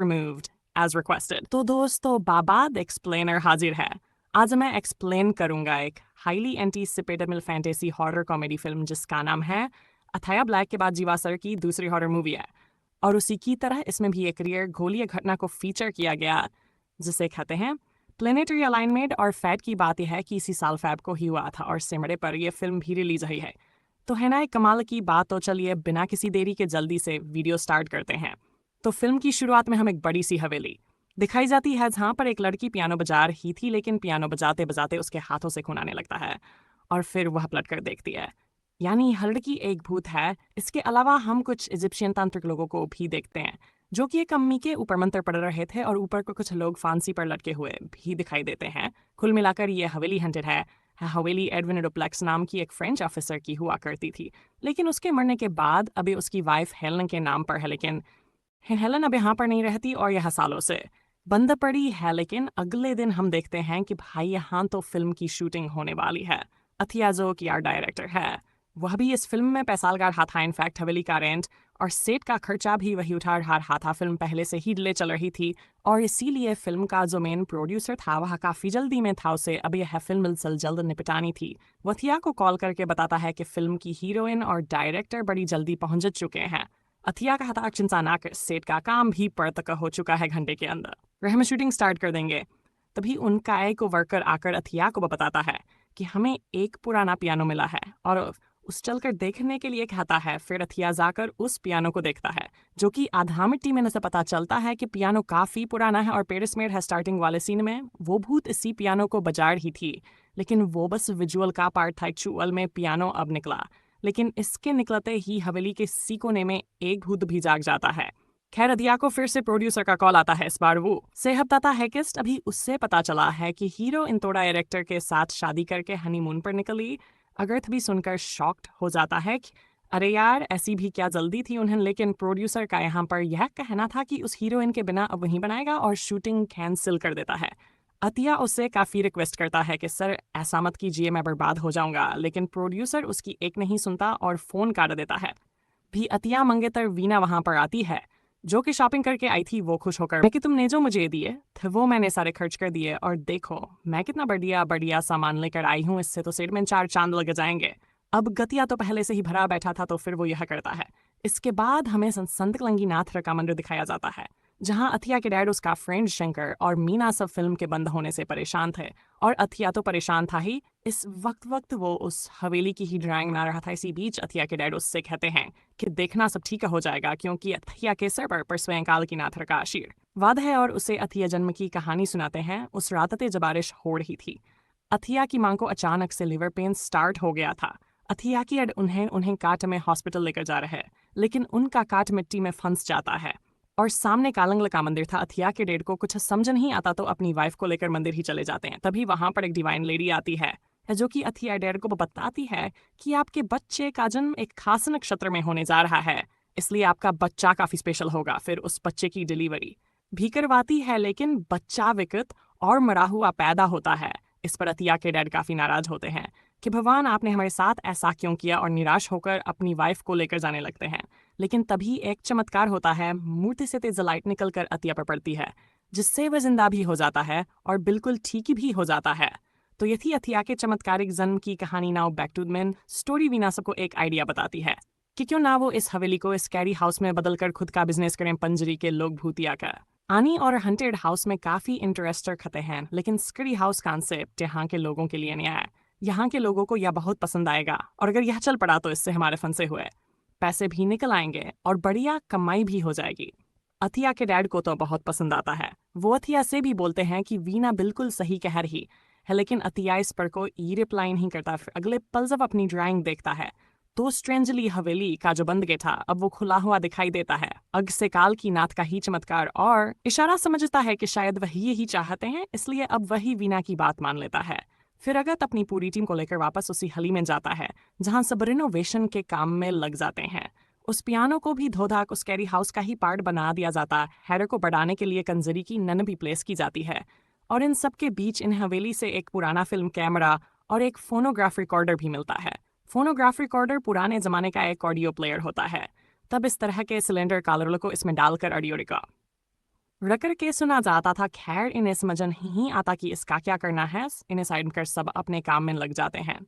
removed as requested. तो दोस्तों बाबाद explainer हाजिर है। आज मैं एक्सप्लेन करूंगा एक highly anticipatable fantasy horror comedy film जिसका नाम है अथाया ब्लैक के बाद जीवा सर की दूसरी हॉरर मूवी है। और उसी की तरह इसमें भी एक रियर घोलीय घटना को फीचर किया गया जिसे कहते हैं प्लेनेटरी अलाइनमेंट। और फैट की बात यह है कि इसी साल फैब को ही हुआ था और सिमड़े पर यह फिल्म भी रिलीज हुई है। तो है ना एक कमाल की बात। तो चलिए बिना किसी देरी के जल्दी से वीडियो स्टार्ट करते हैं। तो फिल्म की शुरुआत में हम एक बड़ी सी हवेली दिखाई जाती है जहाँ पर एक लड़की पियानो बजा रही थी, लेकिन पियानो बजाते बजाते उसके हाथों से खून आने लगता है और फिर वह पलट कर देखती है। यानी हर लड़की एक भूत है। इसके अलावा हम कुछ इजिप्शियन तांत्रिक लोगों को भी देखते हैं जो कि एक अम्मी के ऊपर मंत्र पढ़ रहे थे और ऊपर को कुछ लोग फांसी पर लटके हुए भी दिखाई देते हैं। कुल मिलाकर ये हवेली हंटेड है। हवेली एडविन डुप्लेक्स नाम की एक फ्रेंच ऑफिसर की हुआ करती थी, लेकिन उसके मरने के बाद अभी उसकी वाइफ हेलन के नाम पर है। लेकिन हेलन अब यहाँ पर नहीं रहती और यह सालों से बंद पड़ी है। लेकिन अगले दिन हम देखते हैं कि भाई यहाँ तो फिल्म की शूटिंग होने वाली है। अथिया जो की आर्ट डायरेक्टर है, वह भी इस फिल्म में पैसा लगा रहा था। इनफैक्ट हवेली का रेंट और सेट का खर्चा भी वही उठा रहा था। फिल्म पहले से ही डिले चल रही थी और इसीलिए फिल्म का जो मेन प्रोड्यूसर था वह काफ़ी जल्दी में था। उसे अब यह फिल्म जल्द निपटानी थी। वथिया को कॉल करके बताता है कि फिल्म की हीरोइन और डायरेक्टर बड़ी जल्दी पहुंच चुके हैं। अथिया का हताश चिंता ना कर, सेट का काम भी पर तक हो चुका है घंटे के अंदर। वह हम शूटिंग स्टार्ट कर देंगे। तभी उनका एक वर्कर आकर अथिया को बताता है कि हमें एक पुराना पियानो मिला है और उस चलकर देखने के लिए कहता है। फिर अथिया जाकर उस पियानो को देखता है जो कि आधा मिट्टी में से पता चलता है कि पियानो काफ़ी पुराना है और पेरिस मेड है। स्टार्टिंग वाले सीन में वो भूत इसी पियानो को बजा रही थी, लेकिन वो बस विजुअल का पार्ट था। एक्चुअल में पियानो अब निकला, लेकिन इसके निकलते ही हवेली के इसी कोने में एक भूत भी जाग जाता है। खैर अदिया को फिर से प्रोड्यूसर का कॉल आता है। इस बार वो से बताता है कि अभी उससे पता चला है कि हीरो इन डायरेक्टर के साथ शादी करके हनीमून पर निकली। अगर्थ भी सुनकर शॉक्ड हो जाता है कि अरे यार ऐसी भी क्या जल्दी थी उन्हें। लेकिन प्रोड्यूसर का यहाँ पर यह कहना था कि उस हीरोइन के बिना अब वहीं बनाएगा और शूटिंग कैंसिल कर देता है। अतिया उससे काफ़ी रिक्वेस्ट करता है कि सर ऐसा मत कीजिए, मैं बर्बाद हो जाऊंगा। लेकिन प्रोड्यूसर उसकी एक नहीं सुनता और फ़ोन काट देता है। भी अतिया मंगेतर वीना वहाँ पर आती है जो कि शॉपिंग करके आई थी। वो खुश होकर कि तुमने जो मुझे दिए थे वो मैंने सारे खर्च कर दिए और देखो मैं कितना बढ़िया बढ़िया सामान लेकर आई हूँ। इससे तो सेट में 4 चांद लग जाएंगे। अब गतिया तो पहले से ही भरा बैठा था तो फिर वो यह करता है। इसके बाद हमें संत कलंगीनाथ का मंदिर दिखाया जाता है जहां अथिया के डैड, उसका फ्रेंड शंकर और मीना सब फिल्म के बंद होने से परेशान थे। और अथिया तो परेशान था ही। इस वक्त वो उस हवेली की ही ड्राइंग बना रहा था। इसी बीच अथिया के डैड उससे कहते हैं कि देखना सब ठीक हो जाएगा क्योंकि अथिया के सर पर स्वयं काल की नाथ का आशीर्वाद है। और उसे अथिया जन्म की कहानी सुनाते हैं। उस रात जब बारिश हो रही थी, अथिया की मां को अचानक से लिवर पेन स्टार्ट हो गया था। अथिया की डैड उन्हें काट में हॉस्पिटल लेकर जा रहे हैं, लेकिन उनका काट मिट्टी में फंस जाता है। और सामने कालंगल का मंदिर था। अथिया के डेड को कुछ समझ नहीं आता तो अपनी वाइफ को लेकर मंदिर ही चले जाते हैं। तभी वहां पर एक डिवाइन लेडी आती है जो कि अथिया डेड को बताती है कि आपके बच्चे का जन्म एक खास नक्षत्र में होने जा रहा है, इसलिए आपका बच्चा काफी स्पेशल होगा। फिर उस बच्चे की डिलीवरी भी करवाती है, लेकिन बच्चा विकृत और मरा हुआ पैदा होता है। इस पर अथिया के डैड काफी नाराज होते हैं कि भगवान आपने हमारे साथ ऐसा क्यों किया, और निराश होकर अपनी वाइफ को लेकर जाने लगते हैं। लेकिन तभी एक चमत्कार होता है। मूर्ति से तेज लाइट निकलकर अतिया पर पड़ती है जिससे वह जिंदा भी हो जाता है और बिल्कुल ठीक भी हो जाता है। तो ये थी अथिया के चमत्कारिक जन्म की कहानी। Now back to main story. Veena सबको एक आइडिया बताती है कि क्यों ना वो इस हवेली को स्कैरी हाउस में बदलकर खुद का बिजनेस करें। पंजरी के लोग भूतिया का आनी और हंटेड हाउस में काफी इंटरेस्ट रखते हैं, लेकिन स्कैरी हाउस कॉन्सेप्ट यहाँ के लोगों के लिए नया है। यहाँ के लोगों को यह बहुत पसंद आएगा और अगर यह चल पड़ा तो इससे हमारे फंसे हुए पैसे भी निकल आएंगे और बढ़िया कमाई भी हो जाएगी। अथिया के डैड को तो बहुत पसंद आता है। वो अथिया से भी बोलते हैं कि वीना बिल्कुल सही कह रही है, लेकिन अथिया इस पर को ई रिप्लाई नहीं करता। फिर अगले पल जब अपनी ड्राइंग देखता है तो स्ट्रेंजली हवेली का जो बंद गेट था अब वो खुला हुआ दिखाई देता है। अग से काल की नाथ का ही चमत्कार और इशारा समझता है कि शायद वही यही चाहते हैं, इसलिए अब वही वीना की बात मान लेता है। फिर अगत अपनी पूरी टीम को लेकर वापस उसी हली में जाता है जहां सब रिनोवेशन के काम में लग जाते हैं। उस पियानो को भी धोधाक उस कैरी हाउस का ही पार्ट बना दिया जाता है। हैरर को बढ़ाने के लिए कंजरी की नन भी प्लेस की जाती है। और इन सब के बीच इन हवेली से एक पुराना फिल्म कैमरा और एक फोनोग्राफ रिकॉर्डर भी मिलता है। फोनोग्राफ रिकॉर्डर पुराने जमाने का एक ऑडियो प्लेयर होता है। तब इस तरह के सिलेंडर कॉलर को इसमें डालकर ऑडियो रिकॉर्ड रकर के सुना जाता था। खैर इन्हें समझ नहीं आता कि इसका क्या करना है। इन्हें साइड कर सब अपने काम में लग जाते हैं।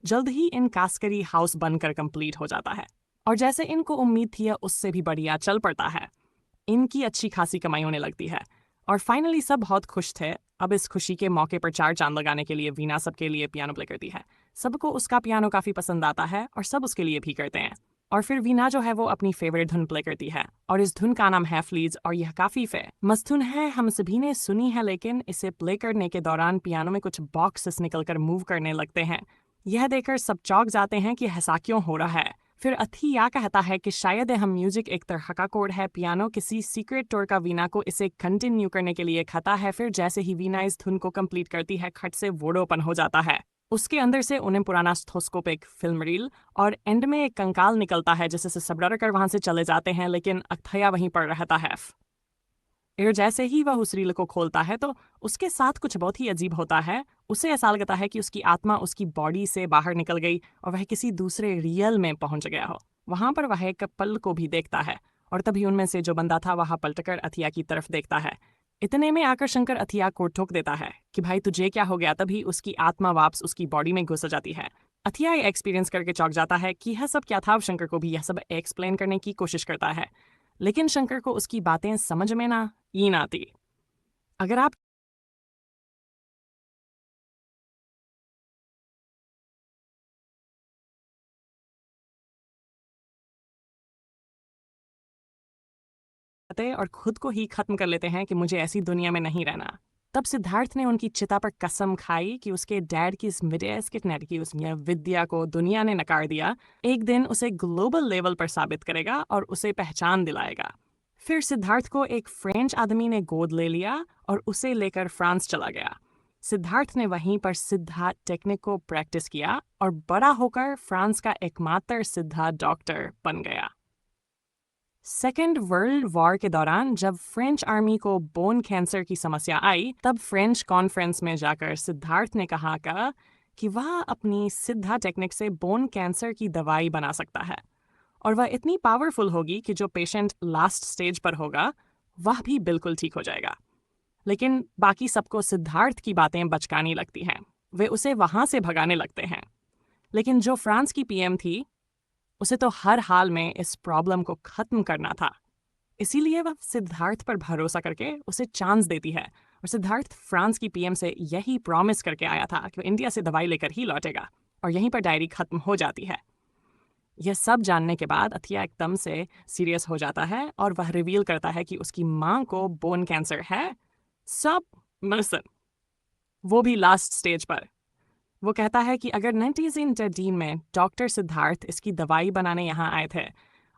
जल्द ही इन कास्करी हाउस बनकर कंप्लीट हो जाता है और जैसे इनको उम्मीद थी उससे भी बढ़िया चल पड़ता है। इनकी अच्छी खासी कमाई होने लगती है और फाइनली सब बहुत खुश थे। अब इस खुशी के मौके पर चार चांद लगाने के लिए वीना सबके लिए पियानो प्ले करती है। सबको उसका पियानो काफी पसंद आता है और सब उसके लिए भी करते हैं। और फिर वीना जो है वो अपनी फेवरेट धुन प्ले करती है और इस धुन का नाम है फ्लीज और यह काफी मस्त धुन है। हम सभी ने सुनी है लेकिन इसे प्ले करने के दौरान पियानो में कुछ बॉक्सेस निकलकर मूव करने लगते हैं। यह देखकर सब चौंक जाते हैं कि ऐसा क्यों हो रहा है। फिर अथिया कहता है कि शायद हम म्यूजिक एक तरह का कोड है। पियानो किसी सीक्रेट टोर का वीना को इसे कंटिन्यू करने के लिए खाता है। फिर जैसे ही वीना इस धुन को कंप्लीट करती है खट से वोड ओपन हो जाता है। उसके अंदर से उन्हें पुराना स्थोस्कोप एक फिल्म रील और एंड में एक कंकाल निकलता है जिससे सब डर कर वहां से चले जाते हैं लेकिन अथया वहीं पर रहता है। फिर जैसे ही वह उस रील को खोलता है तो उसके साथ कुछ बहुत ही अजीब होता है। उसे ऐसा लगता है कि उसकी आत्मा उसकी बॉडी से बाहर निकल गई और वह किसी दूसरे रियल में पहुंच गया हो। वहां पर वह एक पल को भी देखता है और तभी उनमें से जो बंदा था वह पलटकर अथिया की तरफ देखता है। इतने में आकर शंकर अथिया को ठोक देता है कि भाई तुझे क्या हो गया। तभी उसकी आत्मा वापस उसकी बॉडी में घुस जाती है। अथिया ये एक्सपीरियंस करके चौंक जाता है कि यह सब क्या था। शंकर को भी यह सब एक्सप्लेन करने की कोशिश करता है लेकिन शंकर को उसकी बातें समझ में ना ही ना आती। अगर आप और खुद को ही खत्म कर लेते हैं कि मुझे ऐसी दुनिया में नहीं रहना। तब सिद्धार्थ ने उनकी चिता पर कसम खाई कि उसके डैड की इस मिडेस्किटनेट की उस विद्या को दुनिया ने नकार दिया। एक दिन उसे ग्लोबल लेवल पर साबित करेगा और उसे पहचान दिलाएगा। फिर सिद्धार्थ को एक फ्रेंच आदमी ने गोद ले लिया और उसे लेकर फ्रांस चला गया। सिद्धार्थ ने वहीं पर सिद्धार्थ टेक्निक को प्रैक्टिस किया और बड़ा होकर फ्रांस का एकमात्र सिद्धार्थ डॉक्टर बन गया। सेकेंड वर्ल्ड वॉर के दौरान जब फ्रेंच आर्मी को बोन कैंसर की समस्या आई तब फ्रेंच कॉन्फ्रेंस में जाकर सिद्धार्थ ने कहा कि वह अपनी सिद्धा टेक्निक से बोन कैंसर की दवाई बना सकता है और वह इतनी पावरफुल होगी कि जो पेशेंट लास्ट स्टेज पर होगा वह भी बिल्कुल ठीक हो जाएगा। लेकिन बाकी सबको सिद्धार्थ की बातें बचकानी लगती हैं। वे उसे वहां से भगाने लगते हैं। लेकिन जो फ्रांस की पीएम थी उसे तो हर हाल में इस प्रॉब्लम को खत्म करना था। इसीलिए वह सिद्धार्थ पर भरोसा करके उसे चांस देती है और सिद्धार्थ फ्रांस की पीएम से यही प्रॉमिस करके आया था कि वह इंडिया से दवाई लेकर ही लौटेगा और यहीं पर डायरी खत्म हो जाती है। यह सब जानने के बाद अथिया एकदम से सीरियस हो जाता है और वह रिवील करता है कि उसकी माँ को बोन कैंसर है। सब मर्सन, वो भी लास्ट स्टेज पर। वो कहता है कि अगर 1913 में डॉक्टर सिद्धार्थ इसकी दवाई बनाने यहाँ आए थे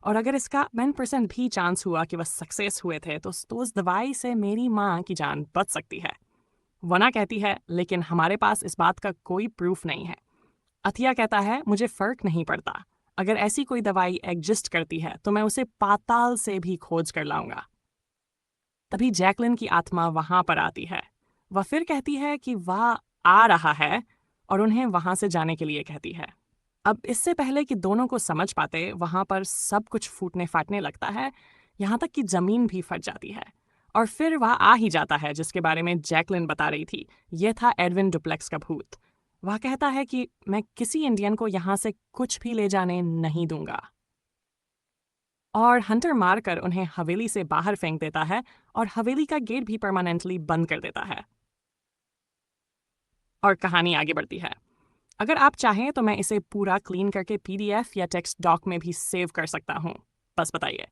और अगर इसका 1% भी चांस हुआ कि वह सक्सेस हुए थे तो उस दवाई से मेरी माँ की जान बच सकती है। वना कहती है लेकिन हमारे पास इस बात का कोई प्रूफ नहीं है। अथिया कहता है मुझे फर्क नहीं पड़ता। अगर ऐसी कोई दवाई एग्जिस्ट करती है तो मैं उसे पाताल से भी खोज कर लाऊंगा। तभी जैकलिन की आत्मा वहां पर आती है। वह फिर कहती है कि वह आ रहा है और उन्हें वहां से जाने के लिए कहती है। अब इससे पहले कि दोनों को समझ पाते वहां पर सब कुछ फूटने फाटने लगता है। यहाँ तक कि जमीन भी फट जाती है और फिर वह आ ही जाता है जिसके बारे में जैकलिन बता रही थी। यह था एडविन डुप्लेक्स का भूत। वह कहता है कि मैं किसी इंडियन को यहाँ से कुछ भी ले जाने नहीं दूंगा और हंटर मारकर उन्हें हवेली से बाहर फेंक देता है और हवेली का गेट भी परमानेंटली बंद कर देता है। और कहानी आगे बढ़ती है। अगर आप चाहें तो मैं इसे पूरा क्लीन करके पीडीएफ या टेक्स्ट डॉक में भी सेव कर सकता हूँ। बस बताइए।